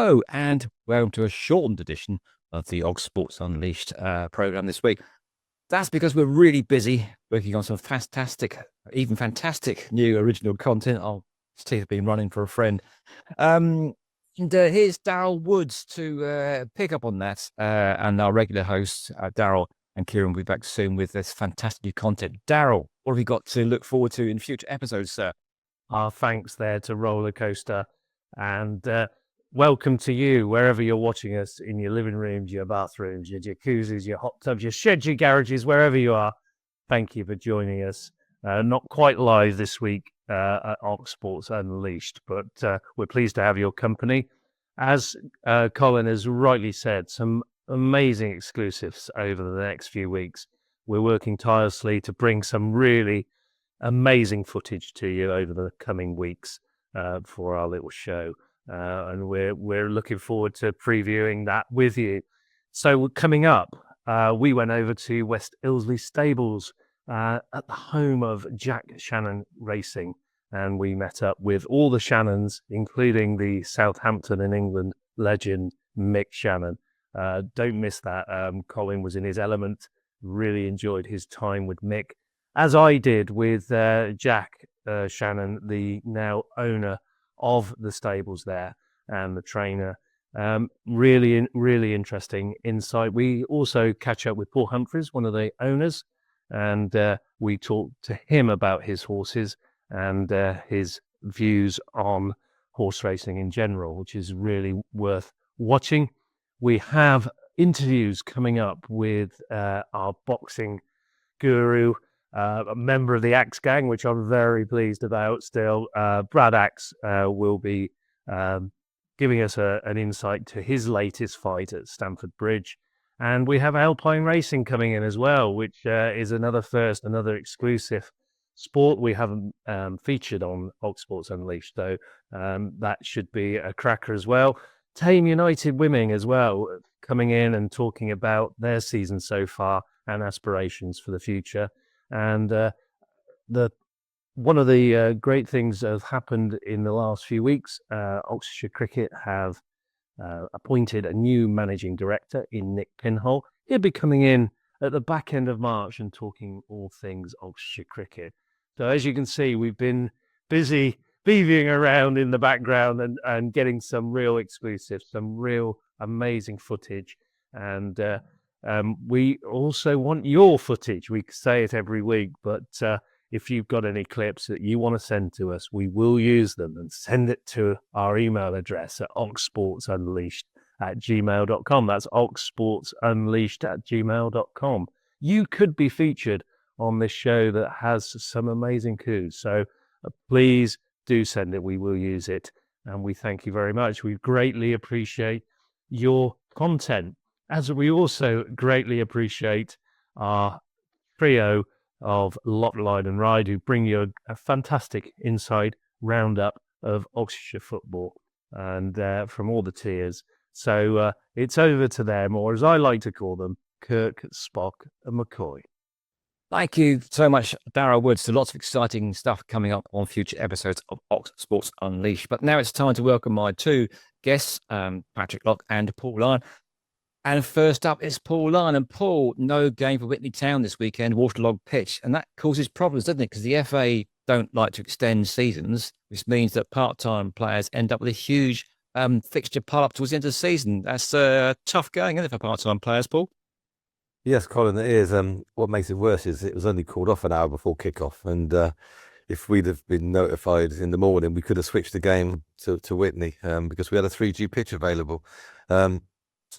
Hello and welcome to a shortened edition of the Og Sports Unleashed program this week. That's because we're really busy working on some fantastic new original content. Our teeth have been running for a friend. And here's Darryl Woods to pick up on that. And our regular hosts, Darryl and Kieren, will be back soon with this fantastic new content. Darryl, what have we got to look forward to in future episodes, sir? Our thanks there to Roller Coaster, and welcome to you wherever you're watching us, in your living rooms, your bathrooms, your jacuzzis, your hot tubs, your sheds, your garages, wherever you are. Thank you for joining us. Not quite live this week at Ox Sports Unleashed, but we're pleased to have your company. As Colin has rightly said, some amazing exclusives over the next few weeks. We're working tirelessly to bring some really amazing footage to you over the coming weeks for our little show, and we're looking forward to previewing that with you. So coming up, we went over to West Ilsley Stables at the home of Jack Shannon Racing, and we met up with all the Shannons, including the Southampton and England legend Mick Shannon. Don't miss that. Colin was in his element, really enjoyed his time with Mick, as I did with Jack Shannon, the now owner of the stables there and the trainer. Really interesting insight. We also catch up with Paul Humphreys, one of the owners, and we talk to him about his horses and his views on horse racing in general, which is really worth watching. We have interviews coming up with our boxing guru, a member of the Axe Gang, which I'm very pleased about still. Brad Axe will be giving us an insight to his latest fight at Stamford Bridge. And we have Alpine Racing coming in as well, which is another first, another exclusive sport we haven't featured on Ox Sports Unleashed. So that should be a cracker as well. Tame United Women as well, coming in and talking about their season so far and aspirations for the future. And one of the great things that have happened in the last few weeks, Oxfordshire Cricket have appointed a new managing director in Nick Pinhole. He'll be coming in at the back end of March and talking all things Oxfordshire Cricket. So as you can see, we've been busy beaving around in the background and getting some real exclusives, some real amazing footage. And we also want your footage. We say it every week, but if you've got any clips that you want to send to us, we will use them and send it to our email address at oxsportsunleashed@gmail.com. That's oxsportsunleashed@gmail.com. You could be featured on this show that has some amazing coups. So please do send it. We will use it. And we thank you very much. We greatly appreciate your content, as we also greatly appreciate our trio of Lock, Lyon and Ryde, who bring you a fantastic inside roundup of Oxfordshire football and from all the tiers. So it's over to them, or as I like to call them, Kirk, Spock and McCoy. Thank you so much, Darryl Woods. So lots of exciting stuff coming up on future episodes of Ox Sports Unleashed. But now it's time to welcome my two guests, Patrick Lock and Paul Lyon. And first up is Paul Lyon. And Paul, no game for Whitley Town this weekend, waterlogged pitch. And that causes problems, doesn't it? Because the FA don't like to extend seasons, which means that part-time players end up with a huge fixture pile up towards the end of the season. That's tough going, isn't it, for part-time players, Paul? Yes, Colin, it is. What makes it worse is it was only called off an hour before kickoff. And if we'd have been notified in the morning, we could have switched the game to Whitney because we had a 3G pitch available.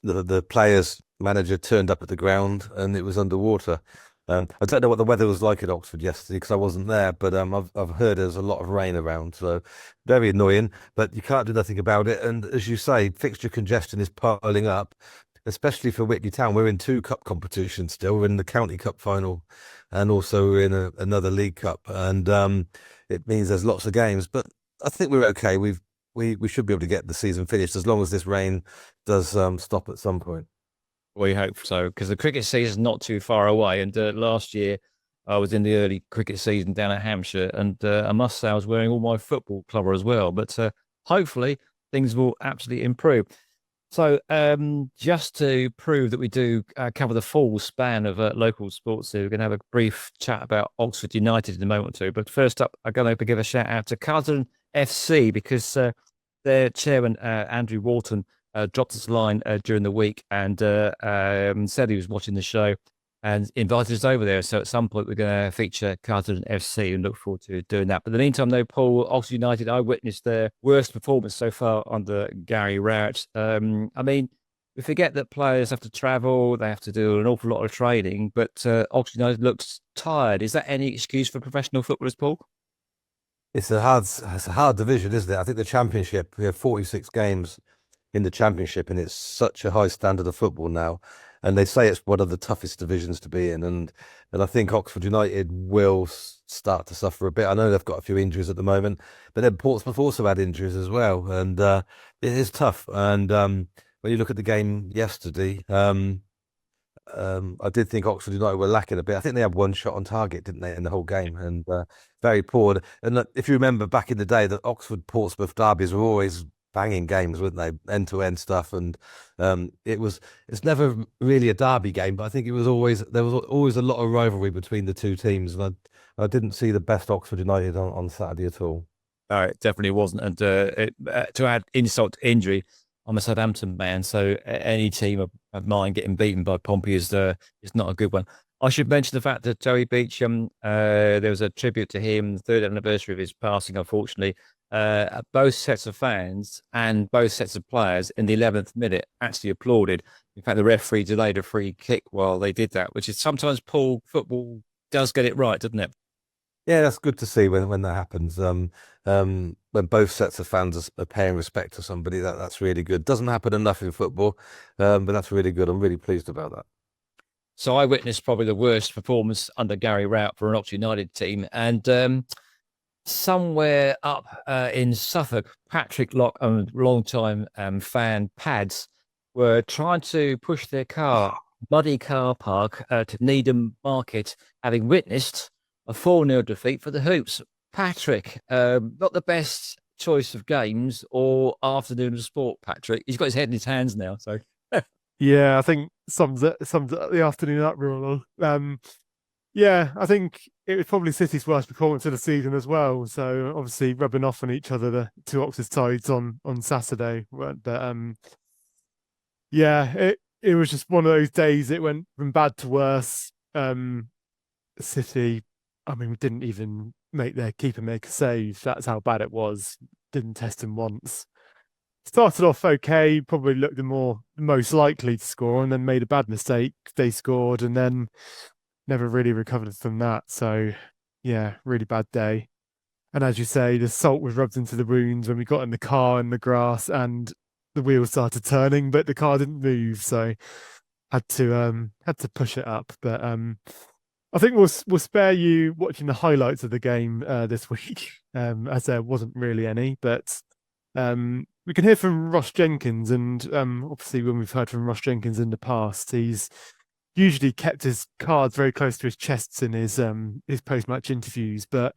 The players' manager turned up at the ground and it was underwater. I don't know what the weather was like at Oxford yesterday because I wasn't there, but I've heard there's a lot of rain around, so very annoying, but you can't do nothing about it. And as you say, fixture congestion is piling up, especially for Whitley Town. We're in two cup competitions still. We're in the County Cup final and also in another League Cup. And it means there's lots of games, but I think we're okay. We should be able to get the season finished as long as this rain does stop at some point. We hope so, because the cricket season is not too far away. And last year I was in the early cricket season down at Hampshire, and I must say I was wearing all my football cover as well. But hopefully things will absolutely improve. So just to prove that we do cover the full span of local sports, we're going to have a brief chat about Oxford United in a moment or two. But first up, I'm going to give a shout out to Carlton FC because their chairman, Andrew Walton, dropped us a line during the week and said he was watching the show and invited us over there. So at some point, we're going to feature Carlton FC and look forward to doing that. But in the meantime, though, Paul, Oxford United, I witnessed their worst performance so far under Gary Rowett. I mean, we forget that players have to travel, they have to do an awful lot of training, but Oxford United looks tired. Is that any excuse for professional footballers, Paul? It's a hard division, isn't it? I think the Championship, we have 46 games in the Championship, and it's such a high standard of football now. And they say it's one of the toughest divisions to be in. And I think Oxford United will start to suffer a bit. I know they've got a few injuries at the moment, but then Portsmouth also had injuries as well. And it is tough. And when you look at the game yesterday, I did think Oxford United were lacking a bit. I think they had one shot on target, didn't they, in the whole game? And very poor. And if you remember back in the day, the Oxford-Portsmouth derbies were always banging games, weren't they? End-to-end stuff. And it's never really a derby game, but I think there was always a lot of rivalry between the two teams. And I didn't see the best Oxford United on Saturday at all. No, it definitely wasn't. And to add insult to injury, I'm a Southampton man, so any team of mine getting beaten by Pompey is not a good one. I should mention the fact that Joey Beecham, there was a tribute to him, the 3rd anniversary of his passing, unfortunately. Both sets of fans and both sets of players in the 11th minute actually applauded. In fact, the referee delayed a free kick while they did that, which is sometimes, Paul, football does get it right, doesn't it? Yeah, that's good to see when that happens. When both sets of fans are paying respect to somebody, that's really good. Doesn't happen enough in football, but that's really good. I'm really pleased about that. So I witnessed probably the worst performance under Gary Rowett for an Oxford United team, and somewhere up in Suffolk, Patrick Lock, a long-time fan, Pads, were trying to push their muddy car park to Needham Market, having witnessed a 4-0 defeat for the Hoops. Patrick, not the best choice of games or afternoon of sport, Patrick. He's got his head in his hands now, so... Yeah, I think sums the afternoon up real well. Yeah, I think it was probably City's worst performance of the season as well. So obviously rubbing off on each other, the two Oxford sides on Saturday. But yeah, it was just one of those days. It went from bad to worse. City, I mean, we didn't even make their keeper make a save. That's how bad it was. Didn't test him once. Started off okay, probably looked the most likely to score, and then made a bad mistake. They scored, and then never really recovered from that. So, yeah, really bad day. And as you say, the salt was rubbed into the wounds when we got in the car in the grass, and the wheels started turning, but the car didn't move, so had to push it up. But I think we'll spare you watching the highlights of the game this week, as there wasn't really any, but. We can hear from Ross Jenkins, and obviously when we've heard from Ross Jenkins in the past, he's usually kept his cards very close to his chests in his post-match interviews, but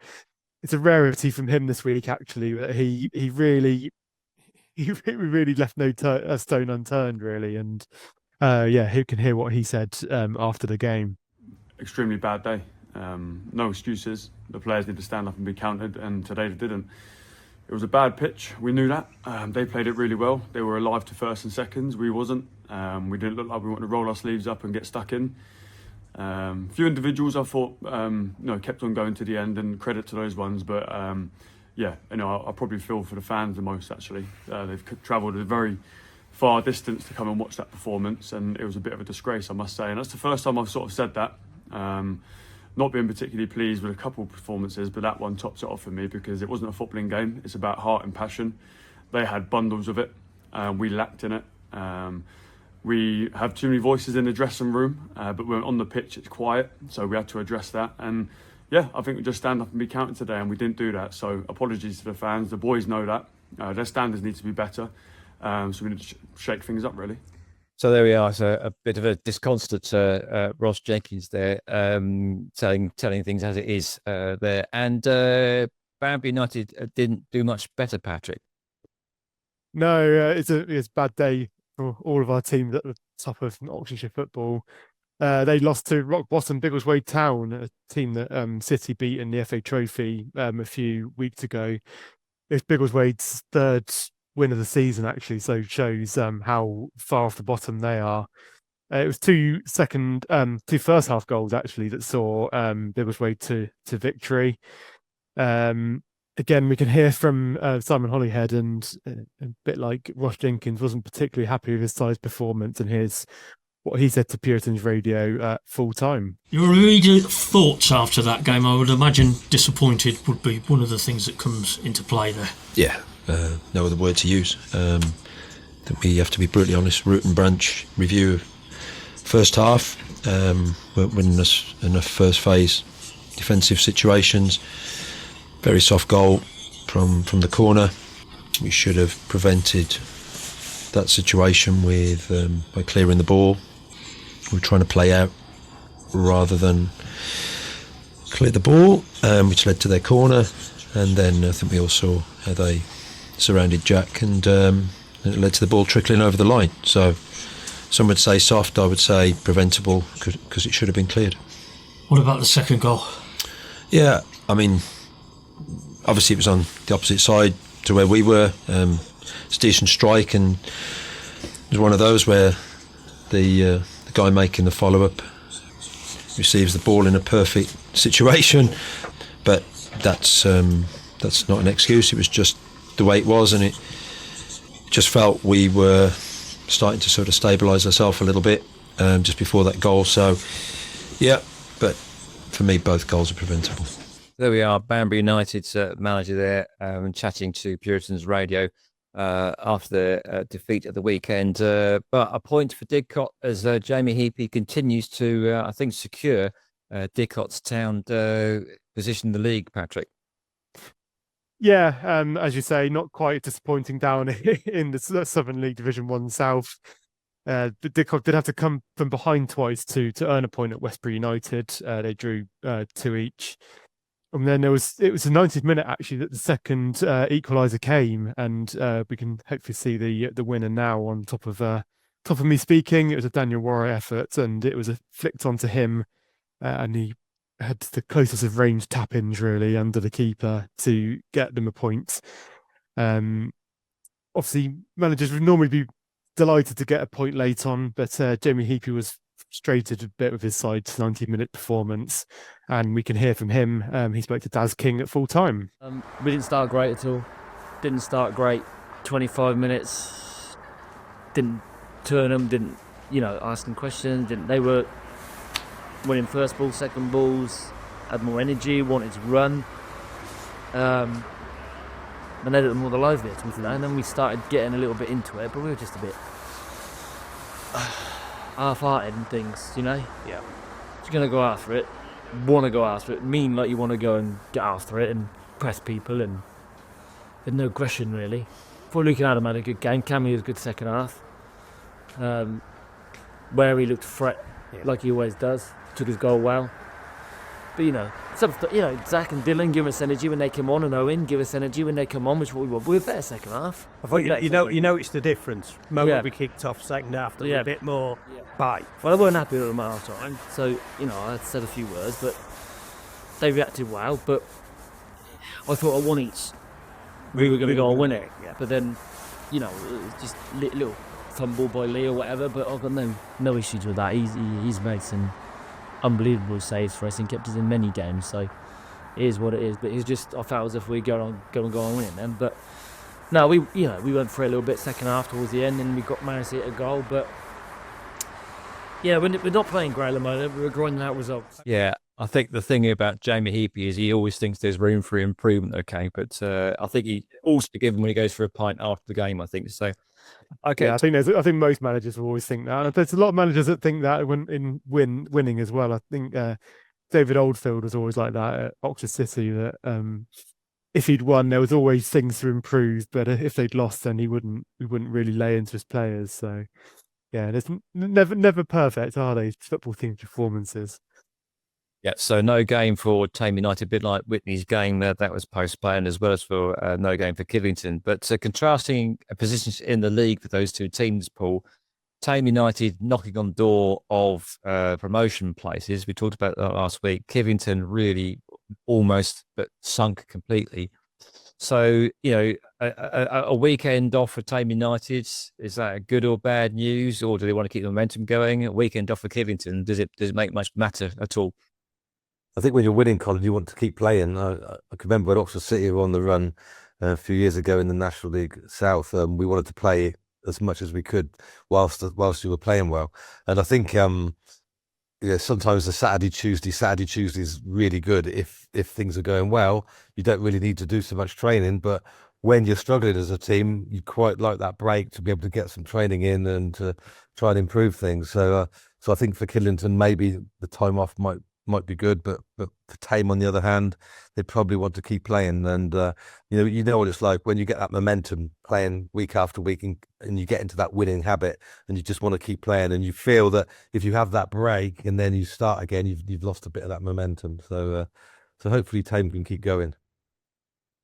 it's a rarity from him this week, actually, that he really left no stone unturned, really. And yeah, who can hear what he said after the game? Extremely bad day. No excuses. The players need to stand up and be counted, and today they didn't. It was a bad pitch. We knew that. They played it really well. They were alive to first and seconds. We wasn't. We didn't look like we wanted to roll our sleeves up and get stuck in. Few individuals I thought kept on going to the end, and credit to those ones. But yeah, I probably feel for the fans the most, actually. They've travelled a very far distance to come and watch that performance, and it was a bit of a disgrace, I must say. And that's the first time I've sort of said that. Not being particularly pleased with a couple of performances, but that one tops it off for me because it wasn't a footballing game. It's about heart and passion. They had bundles of it. We lacked in it. We have too many voices in the dressing room, but when on the pitch, it's quiet. So we had to address that. And yeah, I think we just stand up and be counted today, and we didn't do that. So apologies to the fans. The boys know that. Their standards need to be better. So we need to shake things up, really. So there we are. So a bit of a disconsolate Ross Jenkins there, telling things as it is there. And Bambi United didn't do much better, Patrick. No, it's a bad day for all of our teams at the top of Oxfordshire football. They lost to Rock Bottom Biggleswade Town, a team that City beat in the FA Trophy a few weeks ago. It's Biggleswade's third win of the season, actually, so it shows how far off the bottom they are. It was two first half goals actually that saw Biggleswade to victory. Again, we can hear from Simon Holyhead, and a bit like Ross Jenkins, wasn't particularly happy with his side's performance, and here's what he said to Puritan's Radio full time. Your immediate thoughts after that game, I would imagine disappointed would be one of the things that comes into play there. Yeah, no other word to use. That we have to be brutally honest. Root and branch review first half, weren't winning us enough first phase defensive situations. Very soft goal from the corner. We should have prevented that situation with by clearing the ball. We were trying to play out rather than clear the ball, which led to their corner. And then I think we all saw how they surrounded Jack, and it led to the ball trickling over the line. So some would say soft, I would say preventable, because it should have been cleared. What about the second goal? Yeah, I mean, obviously it was on the opposite side to where we were. It's a decent strike, and it was one of those where the guy making the follow-up receives the ball in a perfect situation, but that's not an excuse. It was just the way it was, and it just felt we were starting to sort of stabilise ourselves a little bit just before that goal. So yeah, but for me both goals are preventable. There we are, Banbury United's manager there, chatting to Puritan's Radio after the defeat at the weekend. But a point for Didcot as Jamie Heapy continues to, I think, secure Didcot's town position in the league, Patrick. Yeah, as you say, not quite disappointing down in the Southern League Division 1 South. Didcot did have to come from behind twice to earn a point at Westbury United. They drew 2 each. And then it was the 90th minute actually that the second equaliser came, and we can hopefully see the winner now on top of me speaking. It was a Daniel Warren effort, and it was flicked onto him, and he had the closest of range tap-ins really under the keeper to get them a point. Obviously, managers would normally be delighted to get a point late on, but Jamie Heapy was frustrated a bit with his side's 90-minute performance, and we can hear from him. He spoke to Daz King at full time. We didn't start great at all. Didn't start great. 25 minutes. Didn't turn them. Didn't ask them questions. They were winning first ball, second balls. Had more energy. Wanted to run. And they did more the livelier to me today. And then we started getting a little bit into it, but we were just a bit half-hearted and things, Yeah. Just gonna go after it. Want to go after it. Mean like you want to go and get after it and press people, and there's no aggression really. Thought Luke and Adam had a good game. Cammy was a good second half. Where he looked threat like he always does. Took his goal well. But Zach and Dylan give us energy when they come on, and Owen give us energy when they come on, which is what we want. We were better second half. I thought you noticed the difference. Moment we kicked off second half, there was a bit more bite. Well, I weren't happy with them at half time, so I said a few words, but they reacted well. But I thought at 1 each we were going to go and win it. Yeah. But then, it was just little fumble by Lee or whatever. But I've got no issues with that. He's made some unbelievable saves for us and kept us in many games, so it is what it is. But it's just, I felt as if we'd go and win them. But no, we went for it a little bit second half towards the end, and we managed to hit a goal. But yeah, we're not playing great at the moment. We're grinding out results. Yeah, I think the thing about Jamie Heapy is he always thinks there's room for improvement. Okay, but I think he also given when he goes for a pint after the game. I think so. Okay, yeah, I think most managers will always think that. And there's a lot of managers that think that when winning as well. I think David Oldfield was always like that at Oxford City. That if he'd won, there was always things to improve. But if they'd lost, then we wouldn't really lay into his players. So yeah, there's never perfect, are they? Football team performances. Yeah, so no game for Tame United, a bit like Whitney's game that was postponed, as well as for no game for Kivington. But contrasting positions in the league for those two teams, Paul, Tame United knocking on the door of promotion places. We talked about that last week. Kivington really almost, but sunk completely. So, a weekend off for Tame United, is that good or bad news, or do they want to keep the momentum going? A weekend off for Kivington, does it make much matter at all? I think when you're winning, Colin, you want to keep playing. I can remember when Oxford City were on the run a few years ago in the National League South. We wanted to play as much as we could whilst you were playing well. And I think sometimes the Saturday Tuesday is really good if things are going well. You don't really need to do so much training, but when you're struggling as a team, you quite like that break to be able to get some training in and to try and improve things. So I think for Killington, maybe the time off might be good, but for Tame, on the other hand, they probably want to keep playing. And you know what it's like when you get that momentum playing week after week, and you get into that winning habit, and you just want to keep playing, and you feel that if you have that break and then you start again, you've lost a bit of that momentum. So hopefully Tame can keep going.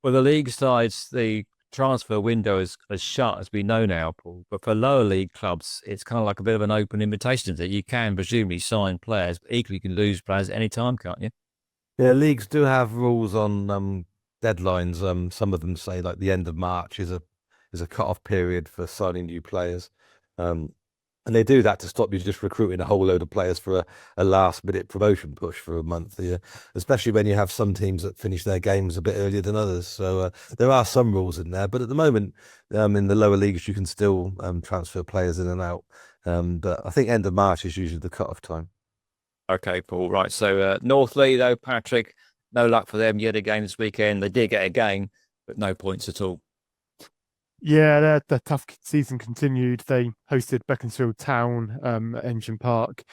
Well, the league sides, the transfer window is as shut as we know now, Paul. But for lower league clubs, it's kind of like a bit of an open invitation that you can presumably sign players, but equally you can lose players at any time, can't you? Yeah, leagues do have rules on deadlines. Some of them say like the end of March is a cut-off period for signing new players. And they do that to stop you just recruiting a whole load of players for a last-minute promotion push for a month, especially when you have some teams that finish their games a bit earlier than others. So there are some rules in there. But at the moment, in the lower leagues, you can still transfer players in and out. But I think end of March is usually the cut-off time. Okay, Paul. Right. So North Lee, though, Patrick, no luck for them. Yet again this weekend. They did get a game, but no points at all. Yeah, their tough season continued. They hosted Beaconsfield Town at Engine Park,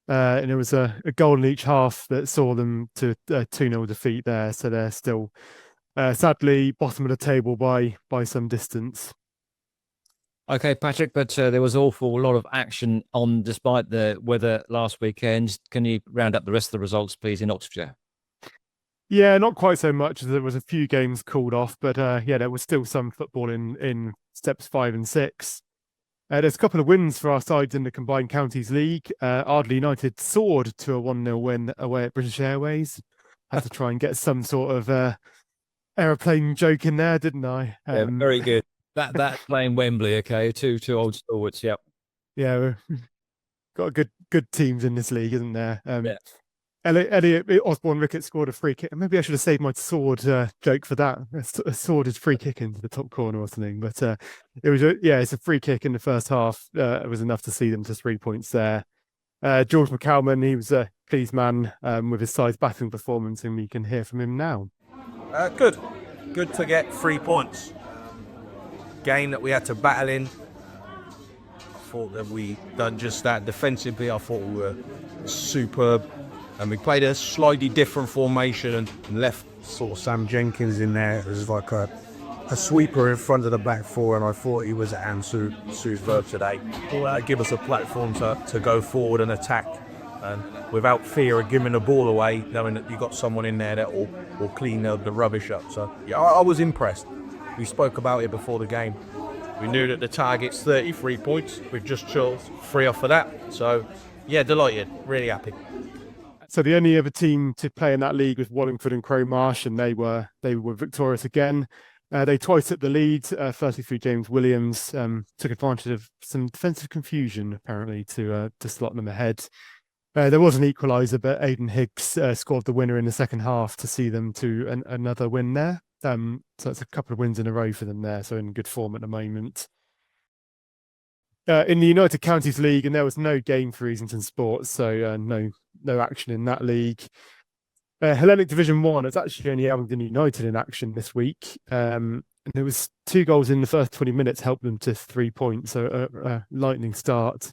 and it was a goal in each half that saw them to 2-0 defeat there. So they're still, sadly, bottom of the table by some distance. Okay, Patrick, but there was awful lot of action on despite the weather last weekend. Can you round up the rest of the results, please, in Oxfordshire? Yeah, not quite so much. There was a few games called off, but there was still some football in steps 5 and 6. There's a couple of wins for our sides in the Combined Counties League. Ardley United soared to a 1-0 win away at British Airways. Had to try and get some sort of aeroplane joke in there, didn't I? Yeah, very good. That playing Wembley, okay, two old stalwarts, yep. Yeah, we've got good teams in this league, isn't there? Yeah. Elliot Osborne Ricketts scored a free kick. Maybe I should have saved my sword joke for that. A sworded free kick into the top corner or something. But it was it's a free kick in the first half. It was enough to see them to 3 points there. George McCalman, he was a pleased man with his side's batting performance, and we can hear from him now. Good to get 3 points. Game that we had to battle in. I thought that we done just that defensively. I thought we were superb. And we played a slightly different formation and left sort of Sam Jenkins in there as like a sweeper in front of the back four, and I thought he was superb today. Give us a platform to go forward and attack, and without fear of giving the ball away, knowing that you've got someone in there that will clean the rubbish up. So yeah, I was impressed. We spoke about it before the game. We knew that the target's 33 points. We've just chose 3 off of that. So yeah, delighted, really happy. So the only other team to play in that league was Wallingford and Cromarsh, and they were victorious again. They twice took the lead, firstly through James Williams, took advantage of some defensive confusion apparently to slot them ahead. There was an equaliser, but Aidan Higgs scored the winner in the second half to see them to another win there. So it's a couple of wins in a row for them there, so in good form at the moment. In the United Counties League, and there was no game for Easington Sports, so no action in that league. Hellenic Division 1, it's actually only Abingdon United in action this week. And there was 2 goals in the first 20 minutes, helped them to 3 points, so a lightning start.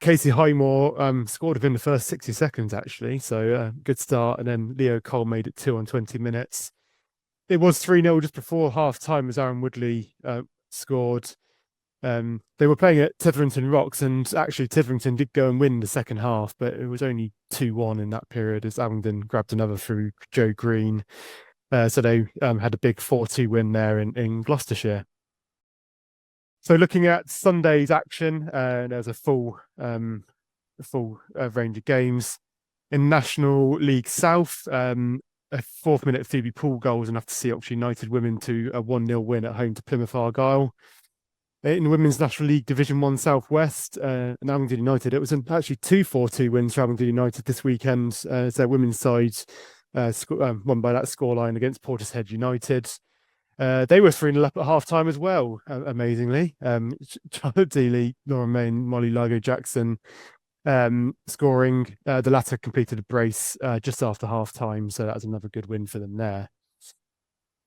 Casey Highmore scored within the first 60 seconds, actually, so good start. And then Leo Cole made it 2 on 20 minutes. It was 3-0 just before half-time as Aaron Woodley scored. They were playing at Titherington Rocks, and actually Titherington did go and win the second half, but it was only 2-1 in that period as Abingdon grabbed another through Joe Green. So they had a big 4-2 win there in Gloucestershire. So looking at Sunday's action, there's a full range of games. In National League South, a 4th minute Phoebe Poole goal was enough to see Oxford United women to a 1-0 win at home to Plymouth Argyle. In the Women's National League Division 1 South West, and Abingdon United, it was actually 2 4-2 wins for Abingdon United this weekend as their women's side won by that scoreline against Portishead United. They were 3-0 up at half-time as well, amazingly. Charlotte Dealey, Laura Main, Molly Largo-Jackson scoring. The latter completed a brace just after half-time, so that was another good win for them there.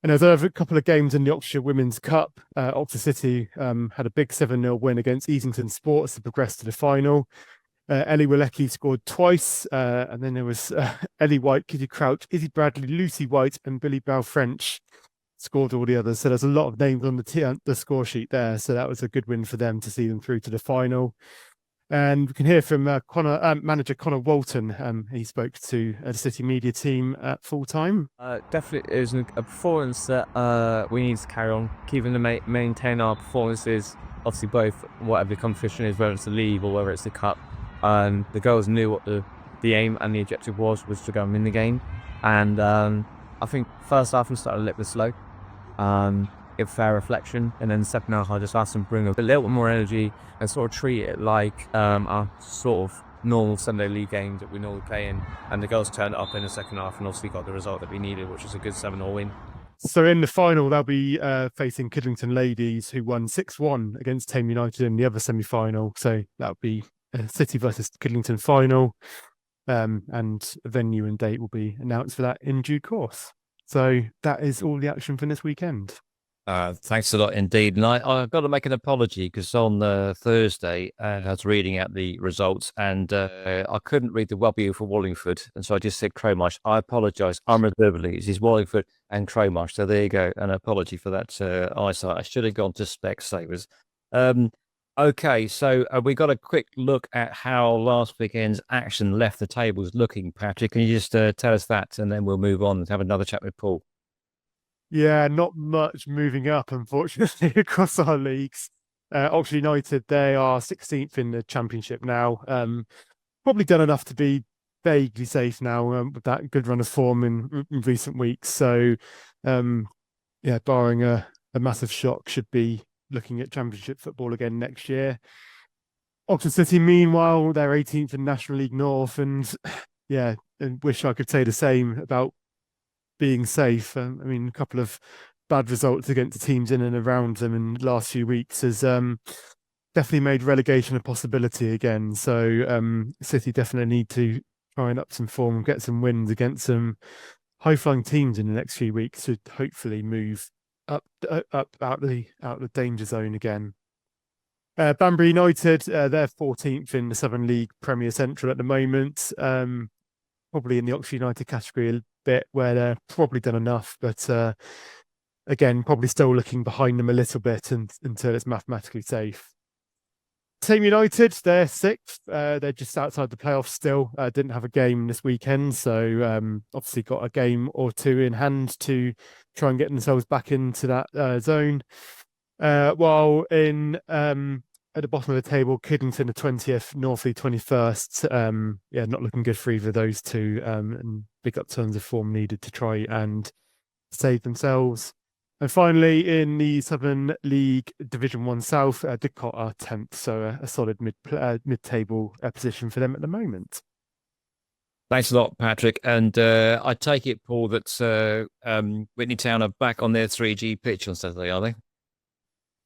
And there's a couple of games in the Oxfordshire Women's Cup. Oxford City had a big 7-0 win against Easington Sports to progress to the final. Ellie Walecki scored twice, and then there was Ellie White, Kitty Crouch, Izzy Bradley, Lucy White, and Billy Bow French scored all the others. So there's a lot of names on the score sheet there. So that was a good win for them to see them through to the final. And we can hear from manager Connor Walton. He spoke to the City media team at full time. Definitely, it was a performance that we need to carry on, keeping to maintain our performances. Obviously, both whatever the competition is, whether it's the league or whether it's the cup. The girls knew what the aim and the objective was to go and win the game. And I think first half we started a little bit slow. Give fair reflection, and then second half I just asked them to bring a little bit more energy and sort of treat it like our sort of normal Sunday league games that we normally play in, and the girls turned it up in the second half and obviously got the result that we needed, which was a good 7-0 win. So in the final they'll be facing Kidlington Ladies, who won 6-1 against Tame United in the other semi-final, so that'll be a City versus Kidlington final, and venue and date will be announced for that in due course. So that is all the action for this weekend. Thanks a lot indeed. And I've got to make an apology because on Thursday I was reading out the results and I couldn't read the W for Wallingford. And so I just said Crowmarsh. I apologise unreservedly. It's Wallingford and Crowmarsh. So there you go. An apology for that eyesight. I should have gone to Specsavers. Okay, so we got a quick look at how last weekend's action left the tables looking, Patrick. Can you just tell us that and then we'll move on and have another chat with Paul? Yeah, not much moving up, unfortunately, across our leagues. Oxford United, they are 16th in the Championship now. Probably done enough to be vaguely safe now with that good run of form in recent weeks. So, yeah, barring a massive shock, should be looking at Championship football again next year. Oxford City, meanwhile, they're 18th in National League North, and yeah, and wish I could say the same about being safe. I mean, a couple of bad results against the teams in and around them in the last few weeks has definitely made relegation a possibility again. So City definitely need to try and up some form and get some wins against some high-flying teams in the next few weeks to hopefully move up out the danger zone again. Banbury United, they're 14th in the Southern League Premier Central at the moment. Probably in the Oxford United category a bit, where they're probably done enough, but again, probably still looking behind them a little bit until it's mathematically safe. Tame United, they're 6th. They're just outside the playoffs still. Didn't have a game this weekend, so obviously got a game or two in hand to try and get themselves back into that zone. While in at the bottom of the table, Kidlington are 20th, Northleigh 21st. Yeah, not looking good for either of those two. And big up tons of form needed to try and save themselves. And finally, in the Southern League Division 1 South, Didcot are 10th, so a solid mid-table position for them at the moment. Thanks a lot, Patrick. And I take it, Paul, that Whitney Town are back on their 3G pitch on Saturday, are they?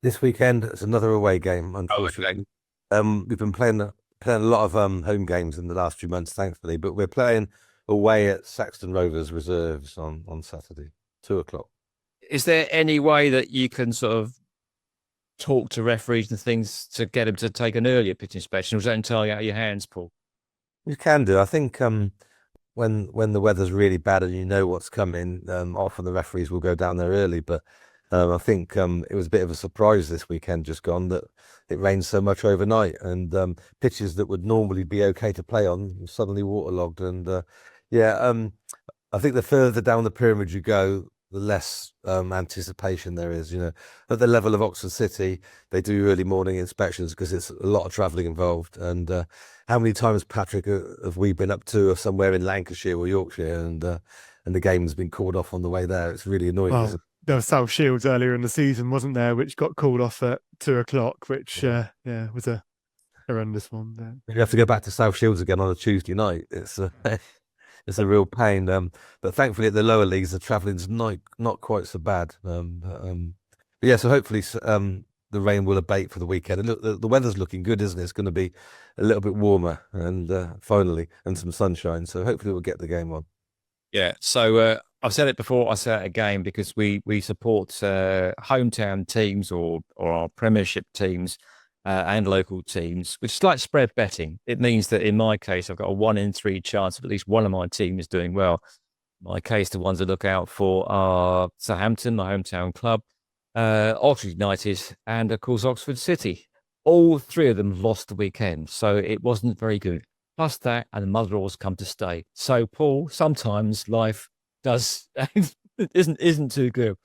This weekend, it's another away game, unfortunately. We've been playing a lot of home games in the last few months, thankfully, but we're playing away at Saxton Rovers Reserves on Saturday, 2:00. Is there any way that you can sort of talk to referees and things to get them to take an earlier pitch inspection, or is that entirely out of your hands, Paul? You can do. I think when the weather's really bad and you know what's coming, often the referees will go down there early, but I think it was a bit of a surprise this weekend just gone that it rained so much overnight, and pitches that would normally be okay to play on were suddenly waterlogged. And I think the further down the pyramid you go, the less anticipation there is. At the level of Oxford City, they do early morning inspections because it's a lot of travelling involved. And how many times, Patrick, have we been up to somewhere in Lancashire or Yorkshire, and the game's been called off on the way there? It's really annoying. Well, there was South Shields earlier in the season, wasn't there, which got called off at 2:00, which was a horrendous one. There. You have to go back to South Shields again on a Tuesday night. It's it's a real pain. But thankfully at the lower leagues, the travelling's not quite so bad. But yeah, so hopefully the rain will abate for the weekend. And look, the weather's looking good, isn't it? It's going to be a little bit warmer and finally, and some sunshine. So hopefully we'll get the game on. Yeah. So I've said it before, I say it again, because we support hometown teams or our Premiership teams and local teams, which is like spread betting. It means that in my case, I've got a 1 in 3 chance of at least one of my team is doing well. In my case, the ones to look out for are Southampton, my hometown club, Oxford United, and of course Oxford City. All 3 of them lost the weekend, so it wasn't very good. Plus that, and the mother-in-law's come to stay. So, Paul, sometimes life isn't too good.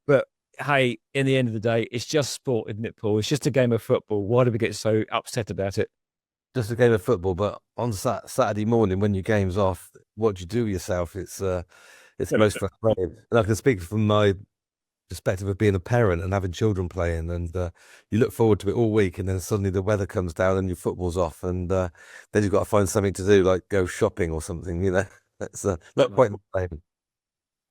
But hey, in the end of the day, it's just sport, isn't it, Paul? It's just a game of football. Why do we get so upset about it? Just a game of football, but on Saturday morning when your game's off, what do you do with yourself? It's most frustrating. And I can speak from my perspective of being a parent and having children playing, and you look forward to it all week, and then suddenly the weather comes down and your football's off, and then you've got to find something to do, like go shopping or something. That's not quite the same.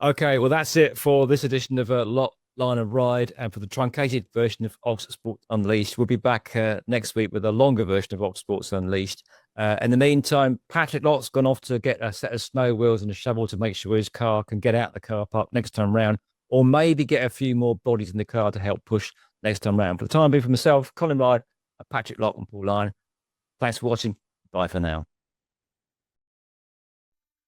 Okay, well, that's it for this edition of Lock, Lyon and Ryde, and for the truncated version of Oxford Sports Unleashed. We'll be back next week with a longer version of Oxford Sports Unleashed. In the meantime, Patrick Lock's gone off to get a set of snow wheels and a shovel to make sure his car can get out the car park next time round, or maybe get a few more bodies in the car to help push next time round. For the time being, for myself, Colin Ryde, Patrick Lock and Paul Lyon, thanks for watching. Bye for now.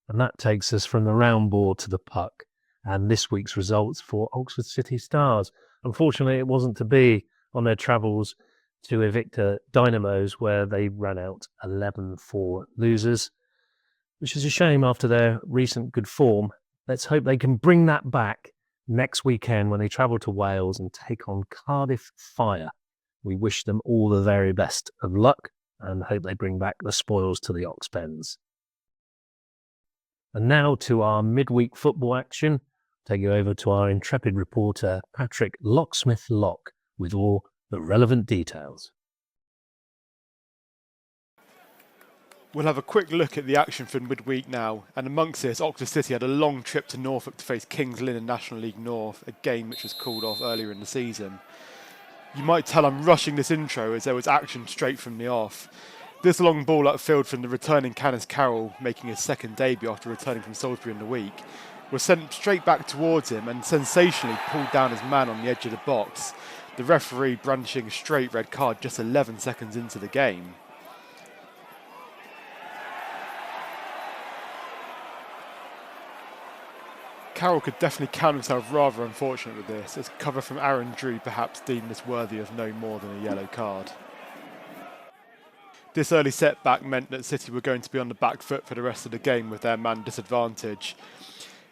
And that takes us from the round ball to the puck. And this week's results for Oxford City Stars. Unfortunately, it wasn't to be on their travels to Invicta Dynamos, where they ran out 11-4 losers, which is a shame after their recent good form. Let's hope they can bring that back next weekend when they travel to Wales and take on Cardiff Fire. We wish them all the very best of luck and hope they bring back the spoils to the Oxbens. And now to our midweek football action. Take you over to our intrepid reporter, Patrick Locksmith Lock, with all the relevant details. We'll have a quick look at the action for midweek now, and amongst this, Oxford City had a long trip to Norfolk to face Kings Lynn in National League North, a game which was called off earlier in the season. You might tell I'm rushing this intro as there was action straight from the off. This long ball upfield from the returning Canis Carroll, making his second debut after returning from Salisbury in the week, was sent straight back towards him and sensationally pulled down his man on the edge of the box, the referee brandishing a straight red card just 11 seconds into the game. Carroll could definitely count himself rather unfortunate with this, as cover from Aaron Drew perhaps deemed this worthy of no more than a yellow card. This early setback meant that City were going to be on the back foot for the rest of the game with their man disadvantage.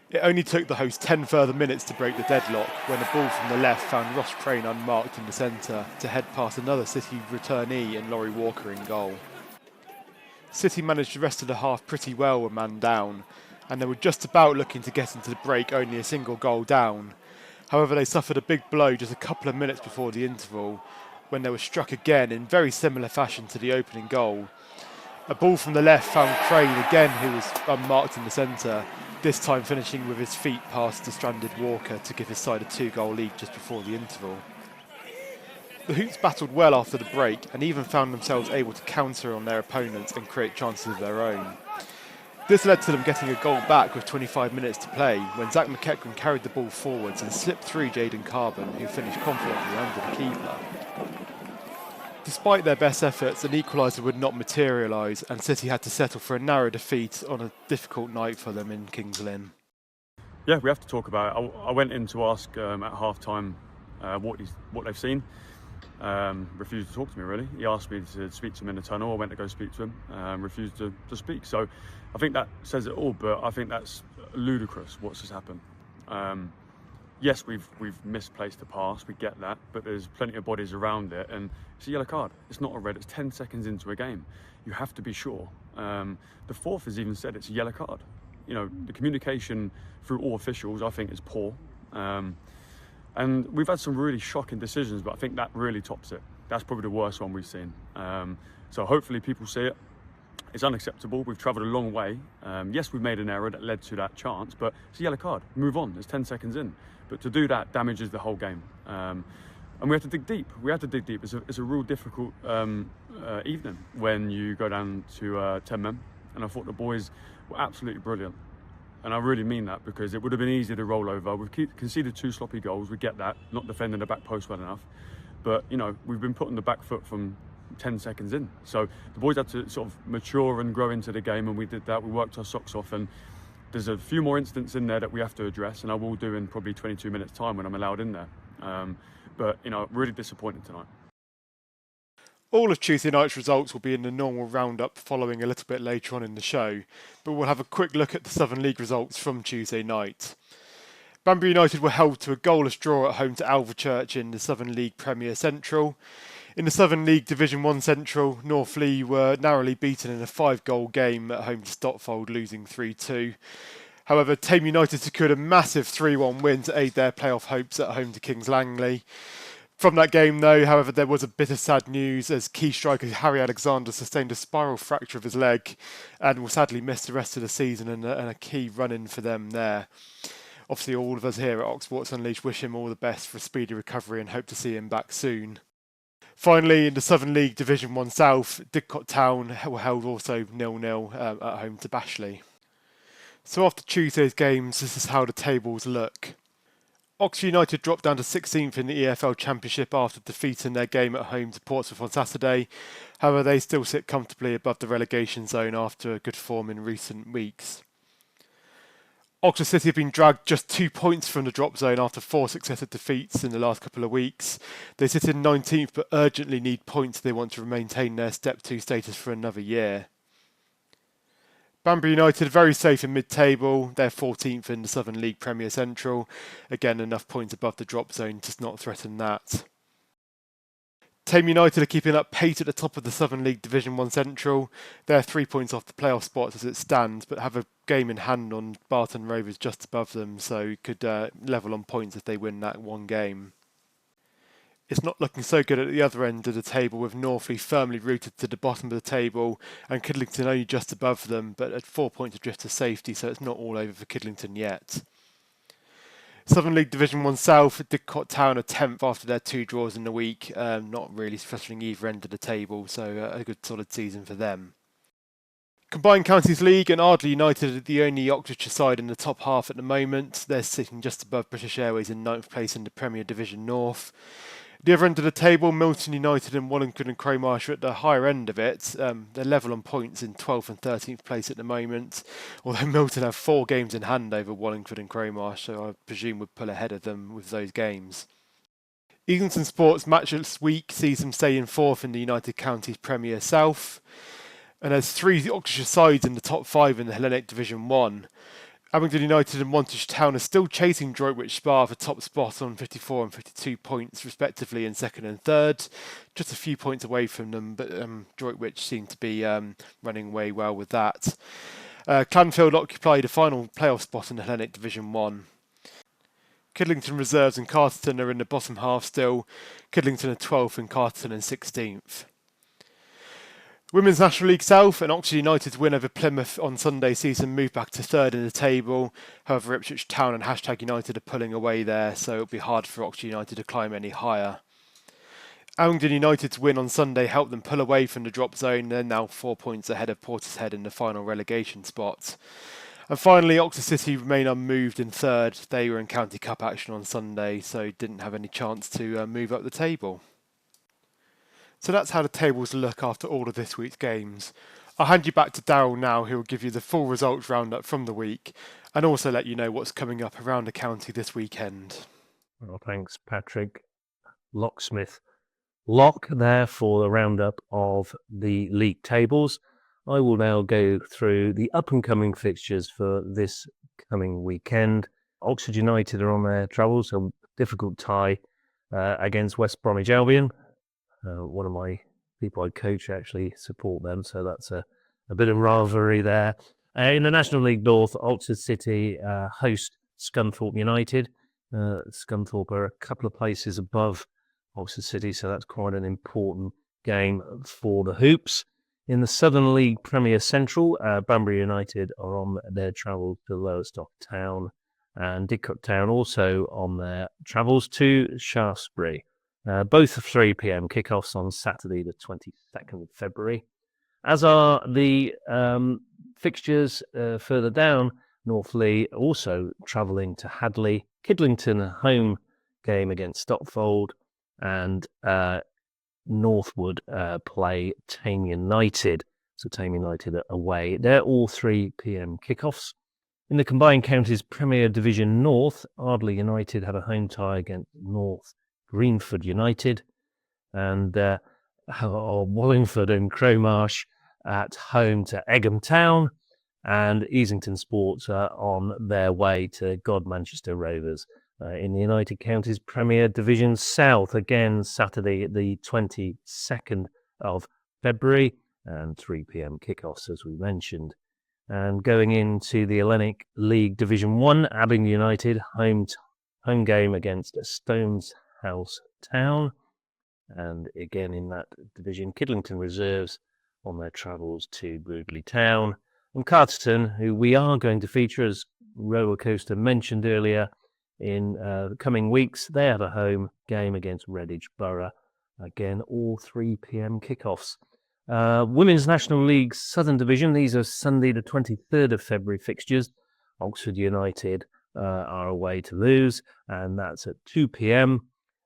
It only took the host 10 further minutes to break the deadlock when a ball from the left found Ross Crane unmarked in the centre to head past another City returnee and Laurie Walker in goal. City managed the rest of the half pretty well with man down, and they were just about looking to get into the break only a single goal down. However, they suffered a big blow just a couple of minutes before the interval when they were struck again in very similar fashion to the opening goal. A ball from the left found Crane again, who was unmarked in the centre, this time finishing with his feet past the stranded Walker to give his side a 2-goal lead just before the interval. The Hoots battled well after the break and even found themselves able to counter on their opponents and create chances of their own. This led to them getting a goal back with 25 minutes to play when Zach McEachran carried the ball forwards and slipped through Jaden Carbon, who finished confidently under the keeper. Despite their best efforts, an equaliser would not materialise and City had to settle for a narrow defeat on a difficult night for them in Kings Lynn. Yeah, we have to talk about it. I went in to ask at half-time what they've seen. Refused to talk to me, really. He asked me to speak to him in the tunnel. I went to go speak to him, refused to speak. So I think that says it all, but I think that's ludicrous what's just happened. Yes, we've misplaced the pass, we get that, but there's plenty of bodies around it, and it's a yellow card. It's not a red, it's 10 seconds into a game. You have to be sure. The fourth has even said it's a yellow card. You know, the communication through all officials, I think, is poor. And we've had some really shocking decisions, but I think that really tops it. That's probably the worst one we've seen. So hopefully people see it. It's unacceptable. We've travelled a long way. Yes, we've made an error that led to that chance, but it's a yellow card. Move on. It's 10 seconds in. But to do that damages the whole game. And we have to dig deep. We have to dig deep. It's a real difficult evening when you go down to 10 men. And I thought the boys were absolutely brilliant. And I really mean that, because it would have been easy to roll over. We've conceded 2 sloppy goals. We get that. Not defending the back post well enough. But, you know, we've been put on the back foot from 10 seconds in. So the boys had to sort of mature and grow into the game, and we did that. We worked our socks off, and there's a few more incidents in there that we have to address, and I will do in probably 22 minutes time when I'm allowed in there. But, you know, really disappointed tonight. All of Tuesday night's results will be in the normal roundup following a little bit later on in the show, but we'll have a quick look at the Southern League results from Tuesday night. Banbury United were held to a goalless draw at home to Alvechurch in the Southern League Premier Central. In the Southern League Division 1 Central, Northlea were narrowly beaten in a 5-goal game at home to Stotfold, losing 3-2. However, Tame United secured a massive 3-1 win to aid their playoff hopes at home to Kings Langley. From that game, though, however, there was a bit of sad news as key striker Harry Alexander sustained a spiral fracture of his leg and will sadly miss the rest of the season, and a key run-in for them there. Obviously, all of us here at Oxfordshire Unleashed wish him all the best for a speedy recovery and hope to see him back soon. Finally, in the Southern League Division 1 South, Didcot Town were held also 0-0 at home to Bashley. So after Tuesday's games, this is how the tables look. Oxford United dropped down to 16th in the EFL Championship after defeating their game at home to Portsmouth on Saturday. However, they still sit comfortably above the relegation zone after a good form in recent weeks. Oxford City have been dragged just 2 points from the drop zone after 4 successive defeats in the last couple of weeks. They sit in 19th but urgently need points if they want to maintain their Step 2 status for another year. Banbury United very safe in mid-table. They're 14th in the Southern League Premier Central. Again, enough points above the drop zone to not threaten that. Tame United are keeping up pace at the top of the Southern League Division 1 Central. They're 3 points off the playoff spots as it stands, but have a game in hand on Barton Rovers just above them, so could level on points if they win that one game. It's not looking so good at the other end of the table, with Northlea firmly rooted to the bottom of the table and Kidlington only just above them, but at 4 points adrift to safety, so it's not all over for Kidlington yet. Southern League Division 1 South, Didcot Town are 10th after their 2 draws in the week, not really threatening either end of the table, so a good solid season for them. Combined Counties League, and Ardley United are the only Oxfordshire side in the top half at the moment. They're sitting just above British Airways in 9th place in the Premier Division North. The other end of the table, Milton United and Wallingford and Crowmarsh are at the higher end of it. They're level on points in 12th and 13th place at the moment, although Milton have 4 games in hand over Wallingford and Crowmarsh, so I presume would pull ahead of them with those games. Eagleton Sports match this week sees them stay in 4th in the United Counties Premier South, and there's 3 Oxfordshire sides in the top 5 in the Hellenic Division 1. Abingdon United and Wantage Town are still chasing Droitwich Spa for top spot on 54 and 52 points respectively in 2nd and 3rd. Just a few points away from them, but Droitwich seem to be running away well with that. Clanfield occupy the final playoff spot in the Hellenic Division 1. Kidlington Reserves and Carterton are in the bottom half still. Kidlington are 12th and Carterton in 16th. Women's National League South, and Oxford United's win over Plymouth on Sunday sees them move back to 3rd in the table. However, Ipswich Town and Hashtag United are pulling away there, so it'll be hard for Oxford United to climb any higher. Abingdon United's win on Sunday helped them pull away from the drop zone. They're now 4 points ahead of Portishead in the final relegation spot. And finally, Oxford City remain unmoved in 3rd. They were in County Cup action on Sunday, so didn't have any chance to move up the table. So that's how the tables look after all of this week's games. I'll hand you back to Darryl now, who will give you the full results roundup from the week and also let you know what's coming up around the county this weekend. Well, thanks, Patrick. Locksmith Lock there for the roundup of the league tables. I will now go through the up-and-coming fixtures for this coming weekend. Oxford United are on their travels, a difficult tie against West Bromwich Albion. One of my people I coach actually support them, so that's a bit of rivalry there. In the National League North, Oxford City host Scunthorpe United. Scunthorpe are a couple of places above Oxford City, so that's quite an important game for the Hoops. In the Southern League Premier Central, Banbury United are on their travels to Lowestoft Town, and Didcot Town also on their travels to Shaftesbury. Both are 3 p.m. kickoffs on Saturday, the 22nd of February. As are the fixtures further down, North Lee also travelling to Hadley, Kidlington a home game against Stotfold, and Northwood play Tame United. So Tame United away. They're all 3 p.m. kickoffs. In the Combined Counties Premier Division North, Ardley United have a home tie against North Greenford United, and Wallingford and Crowmarsh at home to Egham Town, and Easington Sports are on their way to God Manchester Rovers. In the United Counties Premier Division South, again Saturday the 22nd of February, and 3 p.m. kickoffs as we mentioned. And going into the Hellenic League Division 1, Abingdon United home game against Stones House Town. And again in that division, Kidlington Reserves on their travels to Broodley Town. And Carterton, who we are going to feature, as Roller Coaster mentioned earlier, in the coming weeks, they have a home game against Redditch Borough. Again, all 3 p.m. kickoffs. Women's National League Southern Division, these are Sunday the 23rd of February fixtures. Oxford United are away to lose, and that's at 2 p.m.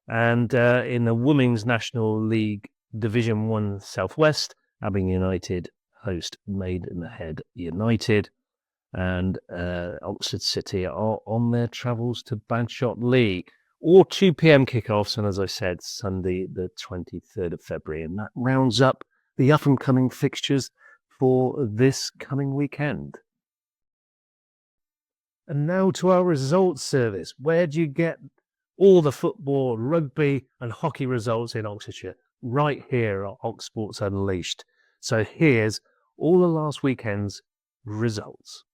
And in the Women's National League Division 1 Southwest, Abingdon United host Maidenhead United, and Oxford City are on their travels to Bagshot Lee. All 2 p.m. kickoffs, and as I said, Sunday the 23rd of February. And that rounds up the up-and-coming fixtures for this coming weekend. And now to our results service. Where do you get all the football, rugby and hockey results in Oxfordshire? Right here at Ox Sports Unleashed. So here's all the last weekend's results.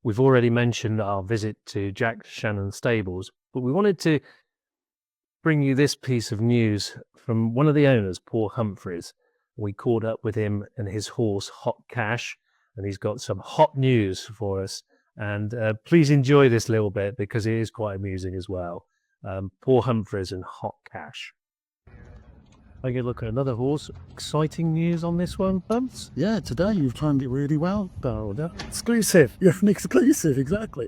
we've already mentioned our visit to Jack Shannon Stables, but we wanted to bring you this piece of news from one of the owners, Paul Humphreys. We caught up with him and his horse, Hot Cash, and he's got some hot news for us. And please enjoy this little bit because it is quite amusing as well. Paul Humphreys and Hot Cash. I get a look at another horse. Exciting news on this one, Bumps? Yeah, today you've timed it really well. Oh, exclusive. Yeah, an exclusive, exactly.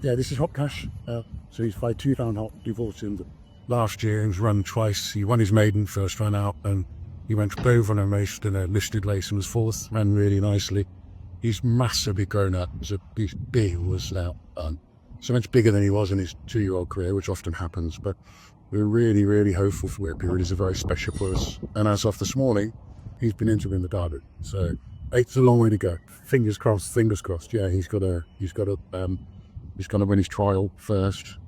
Yeah, this is Hot Cash. So he's 5'2" round hot, divorced him. Last year he was run twice. He won his maiden first run out, and he went over and raced in a listed race and was fourth, ran really nicely. He's massively grown up. He's big horse now. So much bigger than he was in his 2-year-old career, which often happens, but we're really, really hopeful for Whitby. It is a very special for us. And as of this morning, he's been entered in the derby. So it's a long way to go. Fingers crossed, fingers crossed. Yeah, he's got to win his trial first,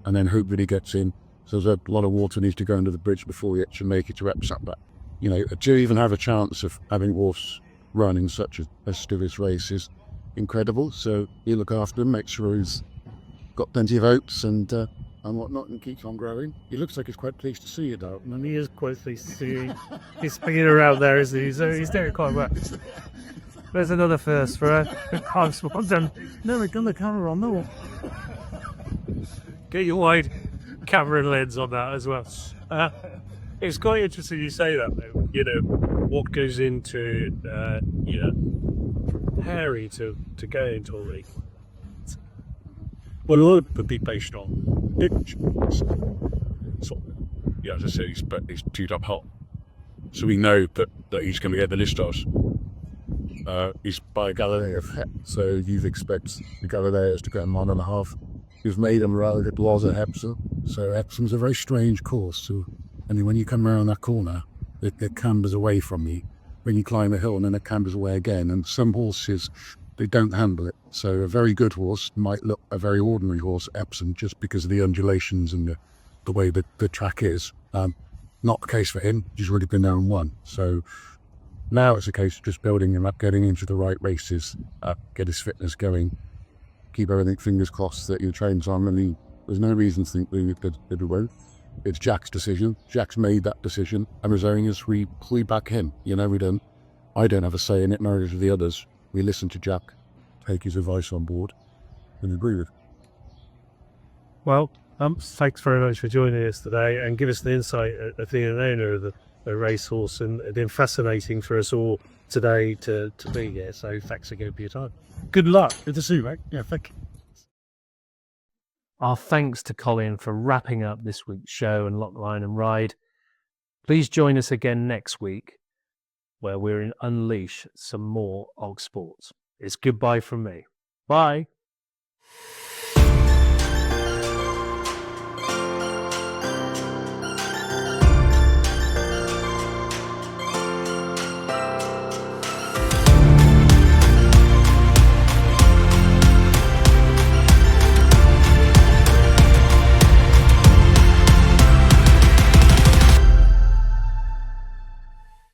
and then hope that he gets in. So there's a lot of water needs to go under the bridge before he actually make it to Epsom. But to even have a chance of having horse run in such a fastidious race is incredible. So you look after him, make sure he's got plenty of oats and whatnot, and keeps on growing. He looks like he's quite pleased to see you, though. And he is quite pleased to see you. He's spinning around there, isn't he? So he's doing quite well. There's another first for us. Well done. No, we've got the camera on, no. Get your wide camera lens on that as well. It's quite interesting you say that, though. What goes into, Harry to go into a league. Well, a lot of it be based on pitch. Yeah, as I said, he's teed up hot. So we know that he's going to get the listos. He's by Galileo, so you'd expect the Galileos to go 1.5. You've made him rather it was at Epsom. So Epsom's a very strange course. So, when you come around that corner, it cambers away from you. When you climb a hill, and then it cambers away again. And some horses, they don't handle it. So a very good horse might look a very ordinary horse at Epsom just because of the undulations and the way that the track is. Not the case for him. He's already been there and won. So now it's a case of just building him up, getting into the right races, get his fitness going, keep everything fingers crossed that he trains on. And there's no reason to think that it won't. It's Jack's decision. Jack's made that decision, and as owners, we back him. We don't. I don't have a say in it, nor do the others. We listen to Jack, take his advice on board, and agree with. Well, thanks very much for joining us today and give us the insight of being an owner of the racehorse, and it's been fascinating for us all today to be here. So thanks again for your time. Good luck. Good to see you, mate. Yeah, thank you. Our thanks to Colin for wrapping up this week's show and Lock, Line and Ryde. Please join us again next week where we'll unleash some more Og Sports. It's goodbye from me. Bye.